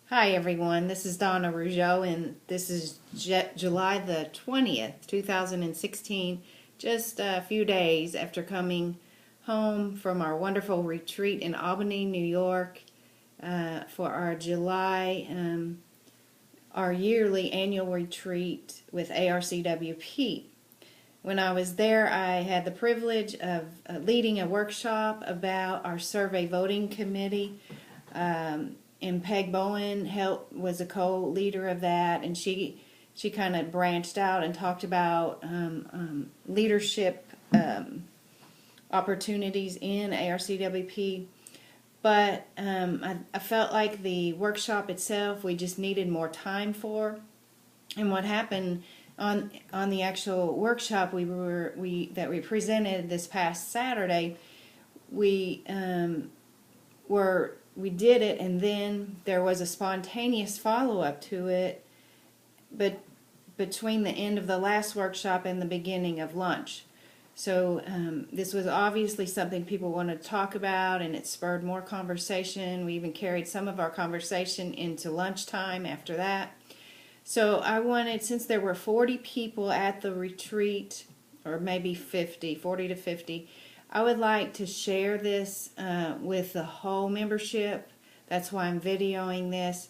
Hi everyone, this is Donna Rougeau and this is July the 20th, 2016, just a few days after coming home from our wonderful retreat in Albany, New York for our July, our yearly annual retreat with ARCWP. When I was there, I had the privilege of leading a workshop about our survey voting committee. And Peg Bowen was a co-leader of that, and she kind of branched out and talked about leadership opportunities in ARCWP. But I felt like the workshop itself we just needed more time for. And what happened on the actual workshop that we presented this past Saturday, we did it, and then there was a spontaneous follow-up to it, but between the end of the last workshop and the beginning of lunch. So this was obviously something people wanted to talk about, and it spurred more conversation. We even carried some of our conversation into lunchtime after that. So I wanted, since there were 40 people at the retreat, or maybe 40 to 50, I would like to share this with the whole membership. That's why I'm videoing this,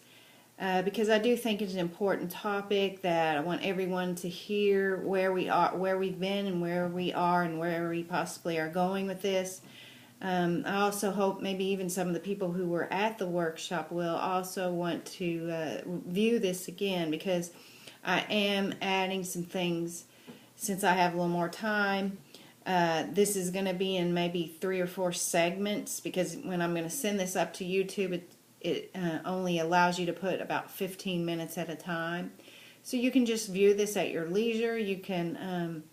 because I do think it's an important topic that I want everyone to hear where we are, where we've been, and where we are, and where we possibly are going with this. I also hope maybe even some of the people who were at the workshop will also want to view this again, because I am adding some things since I have a little more time. This is going to be in maybe 3 or 4 segments, because when I'm going to send this up to YouTube, it only allows you to put about 15 minutes at a time. So you can just view this at your leisure. You can,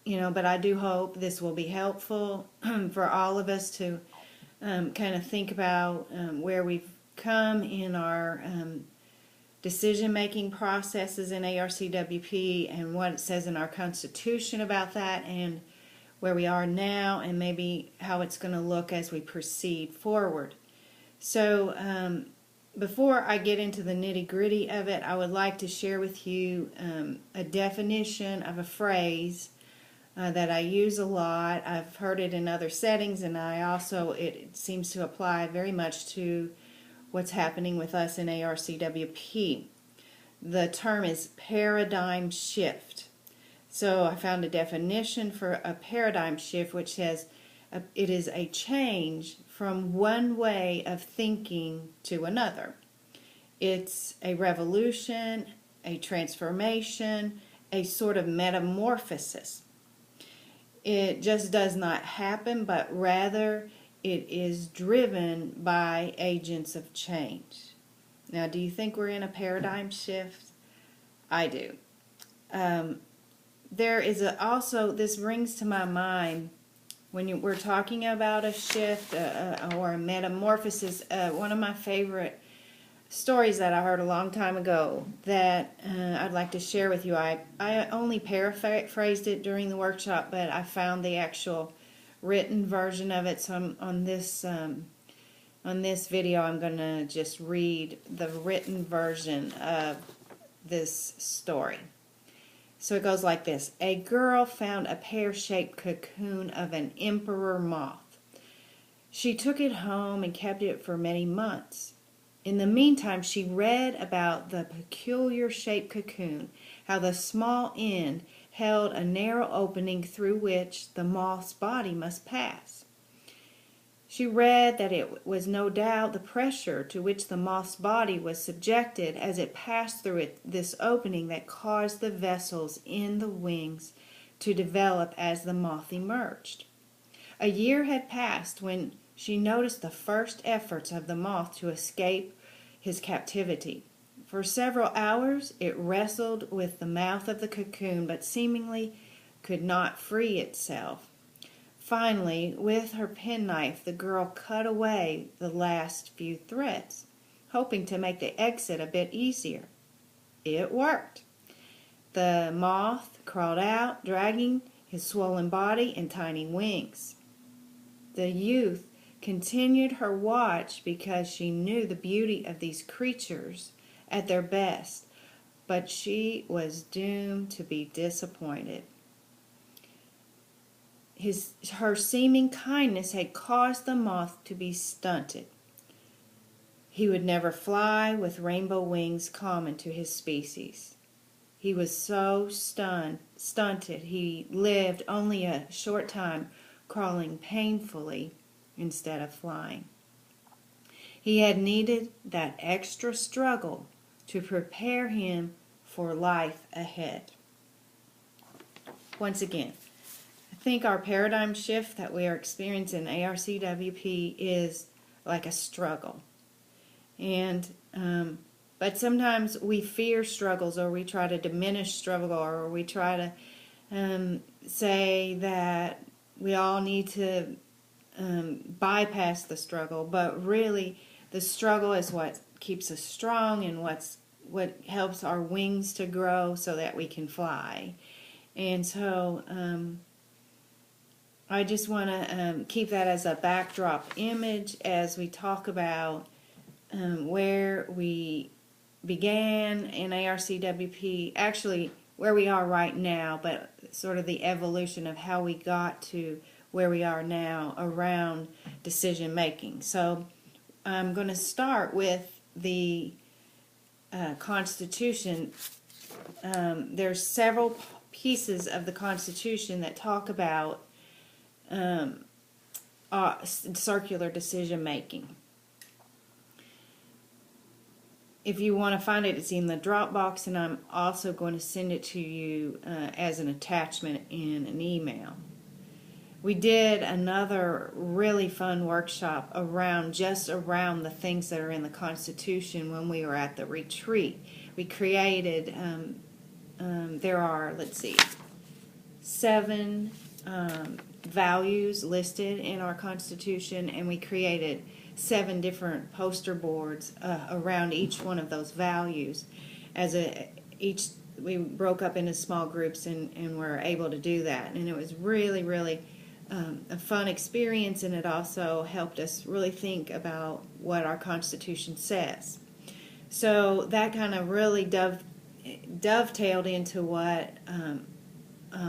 but I do hope this will be helpful for all of us to kind of think about where we've come in our decision-making processes in ARCWP, and what it says in our Constitution about that, and where we are now, and maybe how it's going to look as we proceed forward. So before I get into the nitty-gritty of it, I would like to share with you a definition of a phrase that I use a lot. I've heard it in other settings, and it seems to apply very much to what's happening with us in ARCWP. The term is paradigm shift. So I found a definition for a paradigm shift, which says it is a change from one way of thinking to another. It's a revolution, a transformation, a sort of metamorphosis. It just does not happen, but rather it is driven by agents of change. Now, do you think we're in a paradigm shift? I do. There is also, this brings to my mind, when we're talking about a shift or a metamorphosis, one of my favorite stories that I heard a long time ago that I'd like to share with you. I only paraphrased it during the workshop, but I found the actual written version of it. So on this video, I'm going to just read the written version of this story. So it goes like this. A girl found a pear-shaped cocoon of an emperor moth. She took it home and kept it for many months. In the meantime, she read about the peculiar shaped cocoon, how the small end held a narrow opening through which the moth's body must pass. She read that it was no doubt the pressure to which the moth's body was subjected as it passed through this opening that caused the vessels in the wings to develop as the moth emerged. A year had passed when she noticed the first efforts of the moth to escape his captivity. For several hours it wrestled with the mouth of the cocoon, but seemingly could not free itself. Finally, with her penknife, the girl cut away the last few threads, hoping to make the exit a bit easier. It worked. The moth crawled out, dragging his swollen body and tiny wings. The youth continued her watch because she knew the beauty of these creatures at their best, but she was doomed to be disappointed. Her seeming kindness had caused the moth to be stunted. He would never fly with rainbow wings common to his species. He was so stunted, he lived only a short time, crawling painfully instead of flying. He had needed that extra struggle to prepare him for life ahead. Once again, I think our paradigm shift that we are experiencing in ARCWP is like a struggle. But sometimes we fear struggles, or we try to diminish struggle, or we try to say that we all need to bypass the struggle. But really, the struggle is what keeps us strong and what helps our wings to grow so that we can fly. And so I just want to keep that as a backdrop image as we talk about where we began in ARCWP, actually where we are right now, but sort of the evolution of how we got to where we are now around decision making. So I'm going to start with the Constitution. There's several pieces of the Constitution that talk about circular decision making. If you want to find it, it's in the Dropbox, and I'm also going to send it to you as an attachment in an email. We did another really fun workshop around the things that are in the Constitution when we were at the retreat. We created, there are, 7 values listed in our Constitution, and we created 7 different poster boards around each one of those values. We broke up into small groups and were able to do that, and it was really, really a fun experience, and it also helped us really think about what our Constitution says. So that kind of really dovetailed into what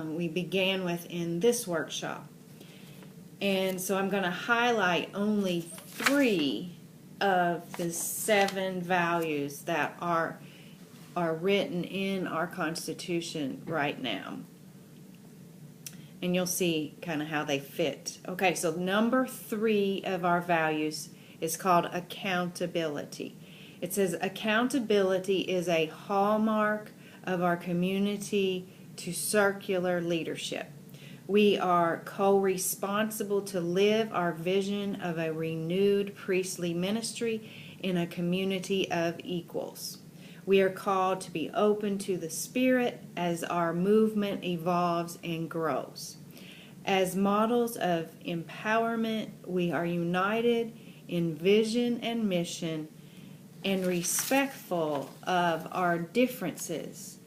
we began with in this workshop. And so I'm going to highlight only 3 of the 7 values that are written in our Constitution right now. And you'll see kind of how they fit. Okay, so number 3 of our values is called accountability. It says accountability is a hallmark of our community to circular leadership. We are co-responsible to live our vision of a renewed priestly ministry in a community of equals. We are called to be open to the Spirit as our movement evolves and grows. As models of empowerment, we are united in vision and mission and respectful of our differences.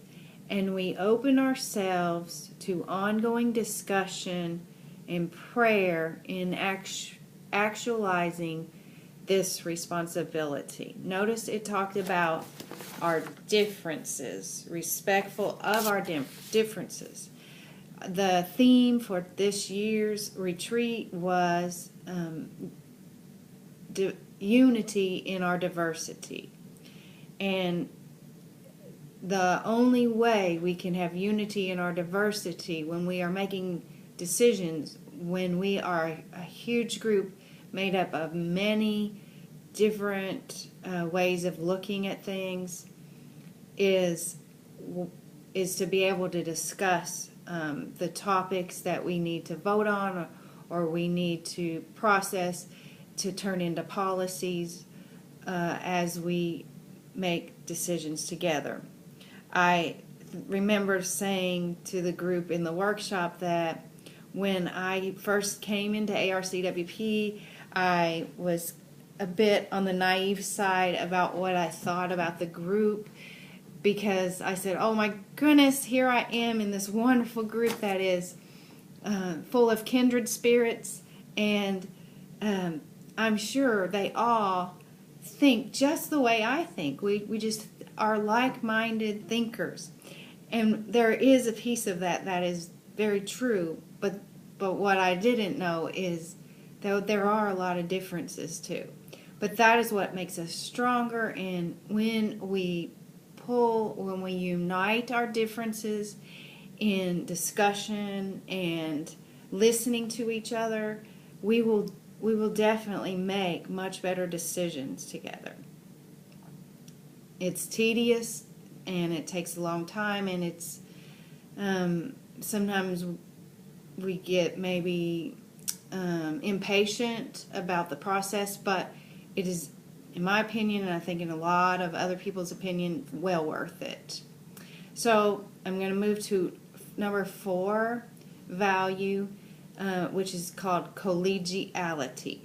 And we open ourselves to ongoing discussion and prayer in actualizing this responsibility. Notice it talked about our differences, respectful of our differences. The theme for this year's retreat was unity in our diversity. And the only way we can have unity in our diversity when we are making decisions, when we are a huge group made up of many different ways of looking at things, is to be able to discuss the topics that we need to vote on or we need to process to turn into policies as we make decisions together. I remember saying to the group in the workshop that when I first came into ARCWP, I was a bit on the naive side about what I thought about the group, because I said, oh my goodness, here I am in this wonderful group that is full of kindred spirits, and I'm sure they all think just the way I think. We just are like-minded thinkers. And there is a piece of that that is very true, but what I didn't know is that there are a lot of differences too. But that is what makes us stronger, and when we unite our differences in discussion and listening to each other, we will definitely make much better decisions together. It's tedious and it takes a long time, and it's sometimes we get maybe impatient about the process, but it is, in my opinion, and I think in a lot of other people's opinion, well worth it. So I'm going to move to number 4 value, which is called collegiality.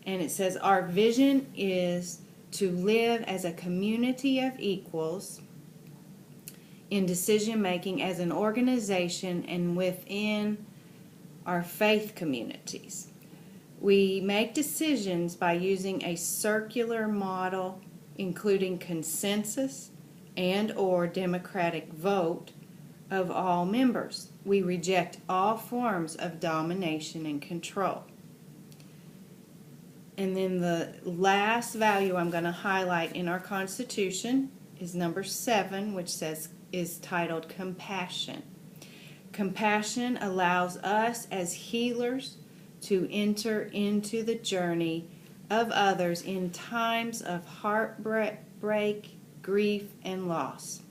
And it says, our vision is to live as a community of equals in decision making as an organization and within our faith communities. We make decisions by using a circular model, including consensus and or democratic vote of all members. We reject all forms of domination and control. And then the last value I'm going to highlight in our Constitution is number 7, which is titled compassion. Compassion allows us as healers to enter into the journey of others in times of heartbreak, grief, and loss.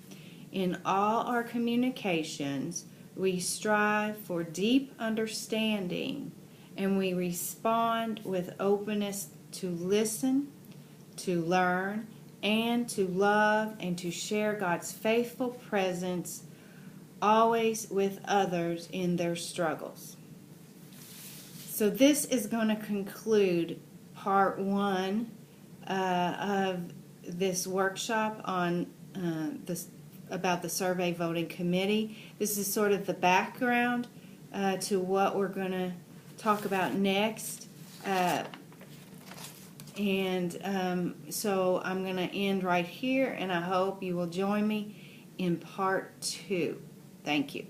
In all our communications, we strive for deep understanding, and we respond with openness to listen, to learn, and to love, and to share God's faithful presence always with others in their struggles. So this is going to conclude part 1 of this workshop on about the survey voting committee. This is sort of the background to what we're going to talk about next. So I'm going to end right here, and I hope you will join me in part 2. Thank you.